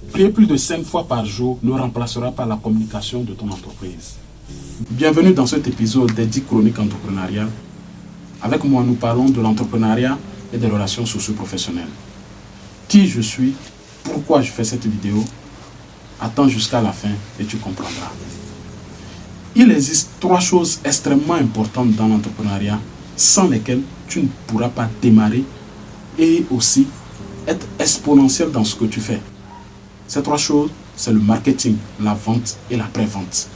Prier plus de 5 fois par jour ne remplacera pas la communication de ton entreprise. Bienvenue dans cet épisode des 10 chroniques entrepreneuriales. Avec moi, nous parlons de l'entrepreneuriat et des relations socio-professionnelles. Qui je suis, pourquoi je fais cette vidéo, attends jusqu'à la fin et tu comprendras. Il existe 3 choses extrêmement importantes dans l'entrepreneuriat sans lesquelles tu ne pourras pas démarrer et aussi être exponentiel dans ce que tu fais. Ces 3 choses, c'est le marketing, la vente et la pré-vente.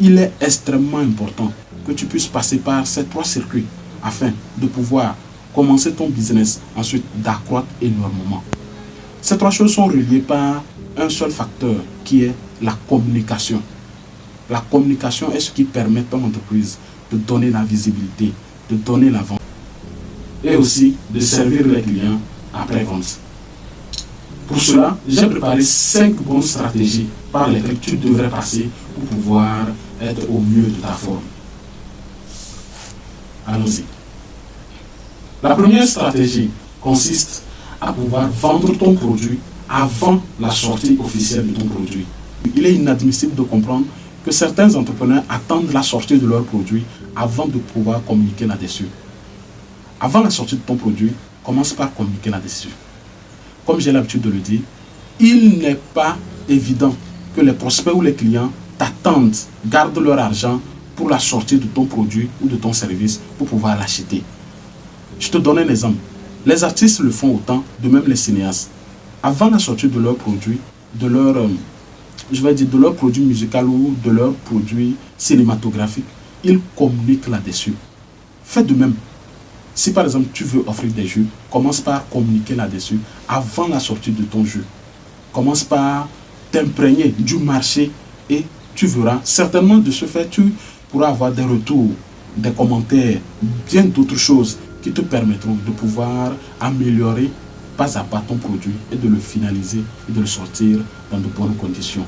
Il est extrêmement important que tu puisses passer par ces 3 circuits afin de pouvoir commencer ton business, ensuite d'accroître énormément. Ces 3 choses sont reliées par un seul facteur qui est la communication. La communication est ce qui permet à ton entreprise de donner la visibilité, de donner la vente et aussi de servir les clients après-vente. Pour cela, j'ai préparé 5 bonnes stratégies par lesquelles tu devrais passer pour pouvoir être au mieux de ta forme. Allons-y. La première stratégie consiste à pouvoir vendre ton produit avant la sortie officielle de ton produit. Il est inadmissible de comprendre que certains entrepreneurs attendent la sortie de leur produit avant de pouvoir communiquer là-dessus. Avant la sortie de ton produit, commence par communiquer là-dessus. Comme j'ai l'habitude de le dire, il n'est pas évident que les prospects ou les clients t'attendent, gardent leur argent pour la sortie de ton produit ou de ton service pour pouvoir l'acheter. Je te donne un exemple. Les artistes le font autant, de même les cinéastes. Avant la sortie de leur produit, de leur produit musical ou de leur produit cinématographique, ils communiquent là-dessus. Fais de même. Si par exemple tu veux offrir des jeux, commence par communiquer là-dessus avant la sortie de ton jeu. Commence par t'imprégner du marché et tu verras. Certainement de ce fait, tu pourras avoir des retours, des commentaires, bien d'autres choses qui te permettront de pouvoir améliorer pas à pas ton produit et de le finaliser et de le sortir dans de bonnes conditions.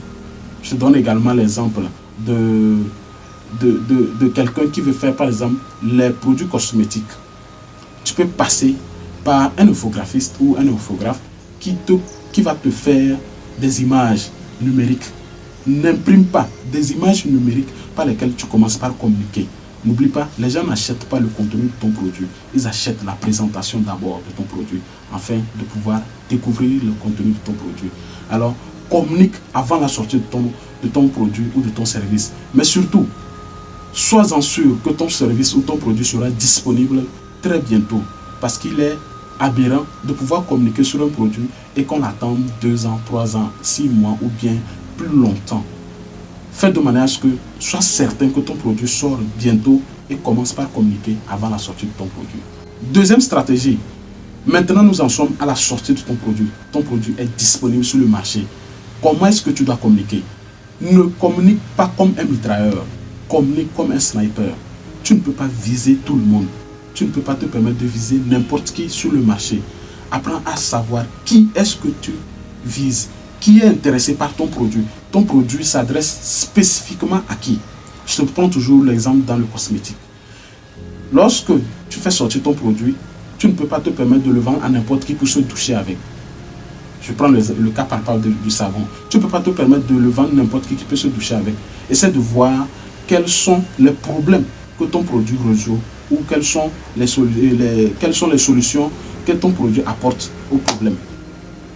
Je te donne également l'exemple de quelqu'un qui veut faire par exemple les produits cosmétiques. Tu peux passer par un infographiste ou un infographe qui va te faire des images numériques. N'imprime pas des images numériques par lesquelles tu commences par communiquer. N'oublie pas, les gens n'achètent pas le contenu de ton produit. Ils achètent la présentation d'abord de ton produit afin de pouvoir découvrir le contenu de ton produit. Alors, communique avant la sortie de ton produit ou de ton service. Mais surtout, sois-en sûr que ton service ou ton produit sera disponible très bientôt, parce qu'il est aberrant de pouvoir communiquer sur un produit et qu'on attende 2 ans, 3 ans, 6 mois ou bien plus longtemps. Fais de manière à ce que sois certain que ton produit sort bientôt et commence par communiquer avant la sortie de ton produit. Deuxième stratégie, maintenant nous en sommes à la sortie de ton produit. Ton produit est disponible sur le marché. Comment est-ce que tu dois communiquer? Ne communique pas comme un mitrailleur, communique comme un sniper. Tu ne peux pas viser tout le monde. Tu ne peux pas te permettre de viser n'importe qui sur le marché. Apprends à savoir qui est-ce que tu vises, qui est intéressé par ton produit. Ton produit s'adresse spécifiquement à qui? Je te prends toujours l'exemple dans le cosmétique. Lorsque tu fais sortir ton produit, tu ne peux pas te permettre de le vendre à n'importe qui pour se toucher avec. Je prends le cas par exemple du savon. Tu ne peux pas te permettre de le vendre à n'importe qui peut se toucher avec. Essaie de voir quels sont les problèmes que ton produit résout ou quelles sont les solutions que ton produit apporte au problème.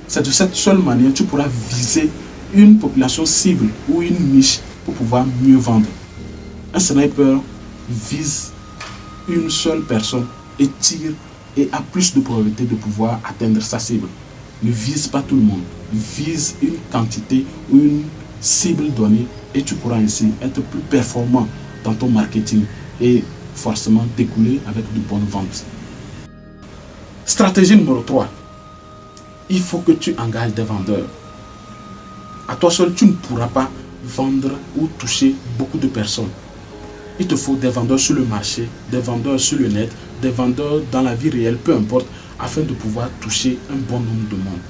C'est de cette seule manière que tu pourras viser une population cible ou une niche pour pouvoir mieux vendre. Un sniper vise une seule personne et tire et a plus de probabilité de pouvoir atteindre sa cible. Ne vise pas tout le monde. Vise une quantité ou une cible donnée et tu pourras ainsi être plus performant dans ton marketing et forcément découler avec de bonnes ventes. Stratégie numéro 3. Il faut que tu engages des vendeurs. À toi seul, tu ne pourras pas vendre ou toucher beaucoup de personnes. Il te faut des vendeurs sur le marché, des vendeurs sur le net, des vendeurs dans la vie réelle, peu importe, afin de pouvoir toucher un bon nombre de monde.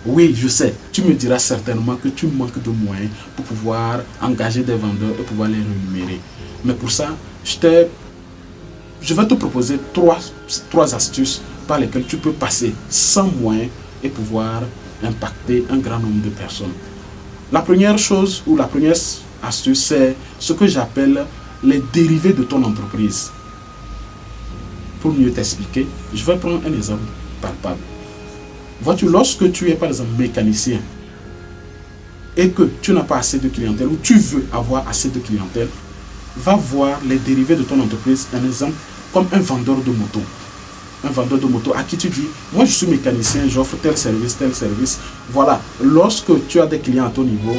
Oui, je sais, tu me diras certainement que tu manques de moyens pour pouvoir engager des vendeurs et pouvoir les rémunérer. Mais pour ça, je vais te proposer trois astuces par lesquelles tu peux passer sans moyens et pouvoir impacter un grand nombre de personnes. La première chose ou la première astuce, c'est ce que j'appelle les dérivés de ton entreprise. Pour mieux t'expliquer, je vais prendre un exemple palpable. Vois-tu, lorsque tu es par exemple mécanicien et que tu n'as pas assez de clientèle ou tu veux avoir assez de clientèle, va voir les dérivés de ton entreprise, un exemple comme un vendeur de moto. Un vendeur de moto à qui tu dis, moi je suis mécanicien, j'offre tel service, tel service. Voilà, lorsque tu as des clients à ton niveau,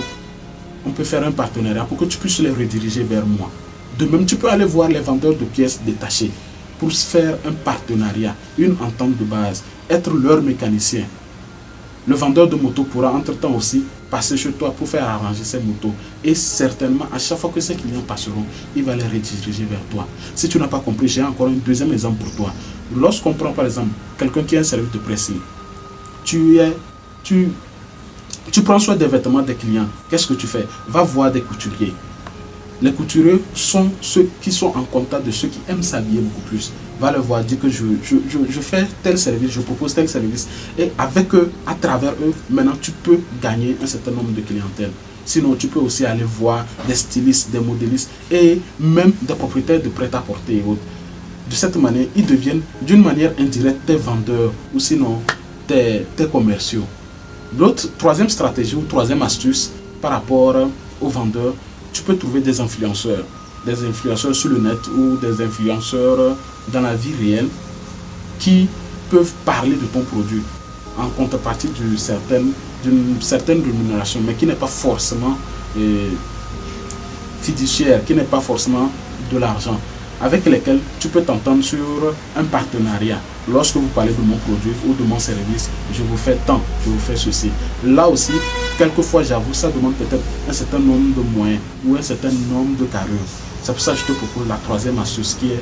on peut faire un partenariat pour que tu puisses les rediriger vers moi. De même, tu peux aller voir les vendeurs de pièces détachées pour faire un partenariat, une entente de base, être leur mécanicien. Le vendeur de moto pourra entre-temps aussi passer chez toi pour faire arranger ses motos. Et certainement, à chaque fois que ses clients passeront, il va les rediriger vers toi. Si tu n'as pas compris, j'ai encore un deuxième exemple pour toi. Lorsqu'on prend par exemple quelqu'un qui a un service de pressing, tu prends soin des vêtements des clients. Qu'est-ce que tu fais? Va voir des couturiers. Les couturiers sont ceux qui sont en contact de ceux qui aiment s'habiller beaucoup plus. Va le voir, dire que je fais tel service, je propose tel service. Et avec eux, à travers eux, maintenant tu peux gagner un certain nombre de clientèle. Sinon, tu peux aussi aller voir des stylistes, des modélistes et même des propriétaires de prêt-à-porter et autres. De cette manière, ils deviennent d'une manière indirecte tes vendeurs ou sinon tes commerciaux. Troisième stratégie ou troisième astuce par rapport aux vendeurs, tu peux trouver des influenceurs sur le net ou des influenceurs dans la vie réelle qui peuvent parler de ton produit en contrepartie d'une certaine rémunération, mais qui n'est pas forcément fiduciaire, qui n'est pas forcément de l'argent, avec lesquels tu peux t'entendre sur un partenariat. Lorsque vous parlez de mon produit ou de mon service, je vous fais tant, je vous fais ceci. Là aussi, quelquefois, j'avoue, ça demande peut-être un certain nombre de moyens ou un certain nombre de carrures. C'est pour ça que je te propose la troisième astuce qui est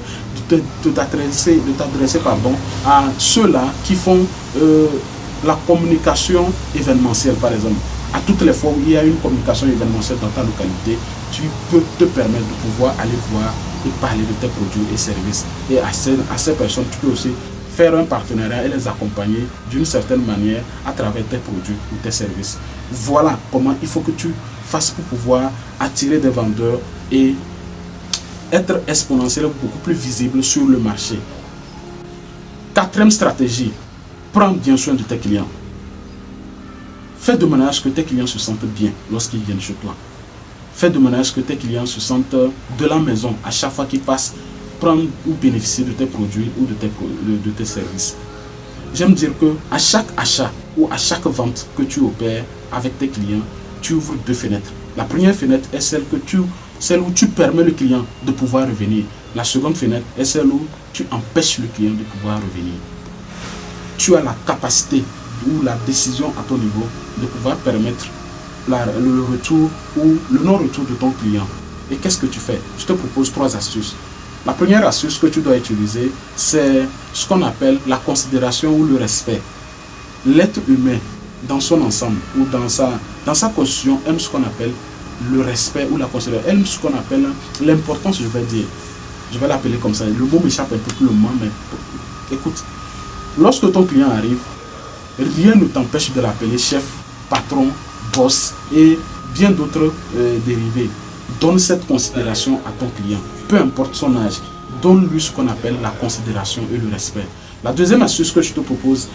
de t'adresser à ceux-là qui font la communication événementielle, par exemple. À toutes les fois où il y a une communication événementielle dans ta localité, tu peux te permettre de pouvoir aller voir et parler de tes produits et services. Et à ces personnes, tu peux aussi faire un partenariat et les accompagner d'une certaine manière à travers tes produits ou tes services. Voilà comment il faut que tu fasses pour pouvoir attirer des vendeurs et être exponentiel, beaucoup plus visible sur le marché. Quatrième stratégie, prends bien soin de tes clients. Fais de manière à ce que tes clients se sentent bien lorsqu'ils viennent chez toi. Fais de manière à ce que tes clients se sentent de la maison à chaque fois qu'ils passent prendre ou bénéficier de tes produits ou de tes services. J'aime dire que à chaque achat ou à chaque vente que tu opères avec tes clients, tu ouvres deux fenêtres. La première fenêtre est celle où tu permets le client de pouvoir revenir. La seconde fenêtre est celle où tu empêches le client de pouvoir revenir. Tu as la capacité ou la décision à ton niveau de pouvoir permettre le retour ou le non-retour de ton client. Et qu'est-ce que tu fais? Je te propose trois astuces. La première astuce que tu dois utiliser, c'est ce qu'on appelle la considération ou le respect. L'être humain, dans son ensemble ou dans sa constitution, aime ce qu'on appelle le respect ou la considération, aime ce qu'on appelle l'importance, je vais l'appeler comme ça. Le mot m'échappe un peu pour le moment, mais écoute, lorsque ton client arrive, rien ne t'empêche de l'appeler chef, patron, boss et bien d'autres dérivés. Donne cette considération à ton client, peu importe son âge. Donne-lui ce qu'on appelle la considération et le respect. La deuxième astuce que je te propose,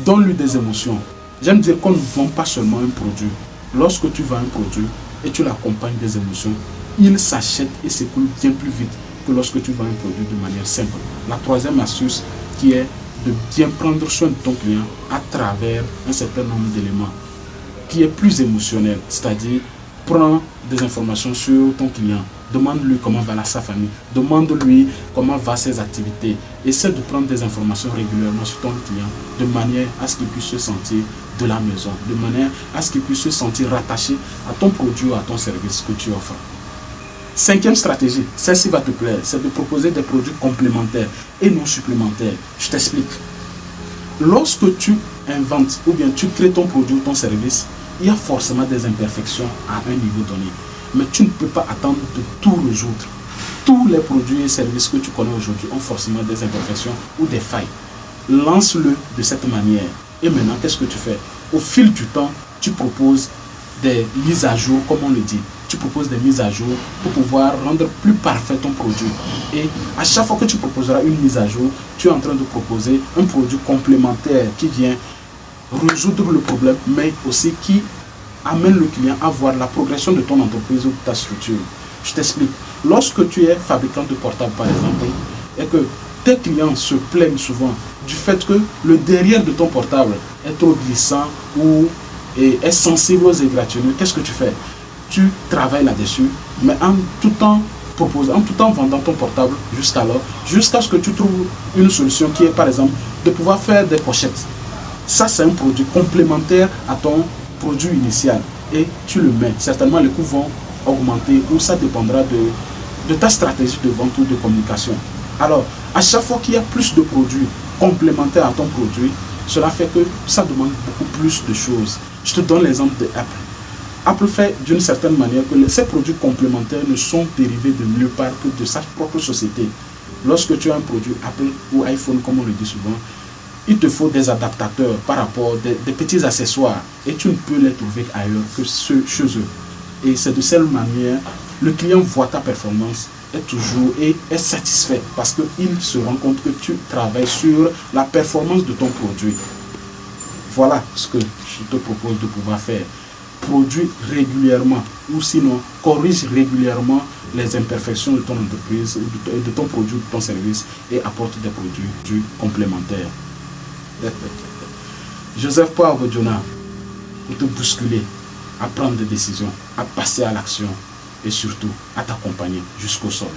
donne-lui des émotions. J'aime dire qu'on ne vend pas seulement un produit. Lorsque tu vends un produit et tu l'accompagnes des émotions, il s'achète et s'écoule bien plus vite que lorsque tu vends un produit de manière simple. La troisième astuce qui est de bien prendre soin de ton client à travers un certain nombre d'éléments qui est plus émotionnel, c'est-à-dire prends des informations sur ton client, demande-lui comment va sa famille, demande-lui comment vont ses activités, essaie de prendre des informations régulièrement sur ton client de manière à ce qu'il puisse se sentir de la maison, de manière à ce qu'il puisse se sentir rattaché à ton produit ou à ton service que tu offres. Cinquième stratégie, celle-ci va te plaire, c'est de proposer des produits complémentaires et non supplémentaires. Je t'explique. Lorsque tu inventes ou bien tu crées ton produit ou ton service, il y a forcément des imperfections à un niveau donné. Mais tu ne peux pas attendre de tout résoudre. Tous les produits et services que tu connais aujourd'hui ont forcément des imperfections ou des failles. Lance-le de cette manière Et maintenant, qu'est-ce que tu fais? Au fil du temps, tu proposes des mises à jour, comme on le dit. Tu proposes des mises à jour pour pouvoir rendre plus parfait ton produit. Et à chaque fois que tu proposeras une mise à jour, tu es en train de proposer un produit complémentaire qui vient résoudre le problème, mais aussi qui amène le client à voir la progression de ton entreprise ou de ta structure. Je t'explique. Lorsque tu es fabricant de portables, par exemple, et que tes clients se plaignent souvent du fait que le derrière de ton portable est trop glissant ou est sensible aux égratignures, qu'est-ce que tu fais? Tu travailles là-dessus, mais en tout temps proposant, en tout temps vendant ton portable jusqu'alors, jusqu'à ce que tu trouves une solution qui est, par exemple, de pouvoir faire des pochettes. Ça, c'est un produit complémentaire à ton produit initial et tu le mets. Certainement, les coûts vont augmenter ou ça dépendra de ta stratégie de vente ou de communication. Alors, à chaque fois qu'il y a plus de produits complémentaires à ton produit, cela fait que ça demande beaucoup plus de choses. Je te donne l'exemple de Apple. Apple fait d'une certaine manière que ces produits complémentaires ne sont dérivés de nulle part que de sa propre société. Lorsque tu as un produit Apple ou iPhone, comme on le dit souvent, il te faut des adaptateurs par rapport à des petits accessoires et tu ne peux les trouver ailleurs que chez eux. Et c'est de cette manière, le client voit ta performance est satisfait parce qu'il se rend compte que tu travailles sur la performance de ton produit. Voilà ce que je te propose de pouvoir faire. Produis régulièrement ou sinon corrige régulièrement les imperfections de ton entreprise, de ton produit, de ton service et apporte des produits complémentaires. Joseph Paul Abodjona, pour te bousculer, à prendre des décisions, à passer à l'action et surtout à t'accompagner jusqu'au sommet.